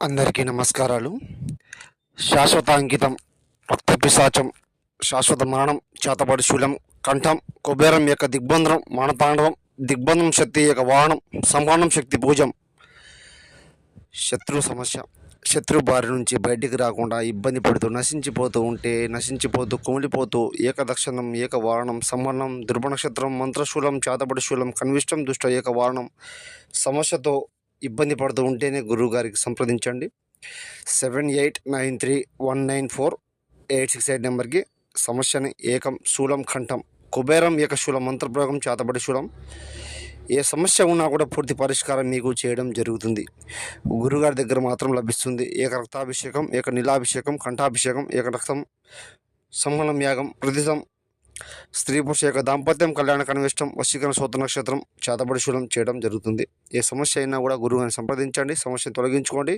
అందరికీ నమస్కారాలు. శాశ్వత అంకితం, రక్త పిశాచం, శాశ్వత మరణం, చేతబడి శూలం, కంఠం, కుబేరం యొక్క దిగ్బంధనం, మానతాండవం, దిగ్బంధనం శక్తి యొక్క వాహనం, సంహరణం శక్తి పూజం. శత్రు సమస్య, శత్రు బారి నుంచి బయటికి రాకుండా ఇబ్బంది పడుతూ నశించిపోతూ కుమిలిపోతూ ఏకదక్షణం, ఏక వారణం, సంహరణం, దుర్భనక్షత్రం, మంత్రశూలం, చేతబడి శూలం, కన్విష్టం, దుష్ట ఏక వారణం. సమస్యతో ఇబ్బంది పడుతూ ఉంటేనే గురువుగారికి సంప్రదించండి. 7893194868 నెంబర్కి సమస్యని ఏకం శూలం కంఠం కుబేరం ఏకశూలం మంత్రప్రయోగం చేతబడి శూలం ఏ సమస్య ఉన్నా కూడా పూర్తి పరిష్కారం మీకు చేయడం జరుగుతుంది. గురుగారి దగ్గర మాత్రం లభిస్తుంది. ఏక రక్తాభిషేకం, ఏక నీలాభిషేకం, కంఠాభిషేకం, ఏక రక్తం, సంహనం యాగం, ప్రతిసం, స్త్రీ పురుష యొక్క దాంపత్యం, కళ్యాణ కనిష్టం, వశీకరణ సోత నక్షత్రం, చేతబడి శూలం చేయడం జరుగుతుంది. ఏ సమస్య అయినా కూడా గురువుని సంప్రదించండి, సమస్యను తొలగించుకోండి.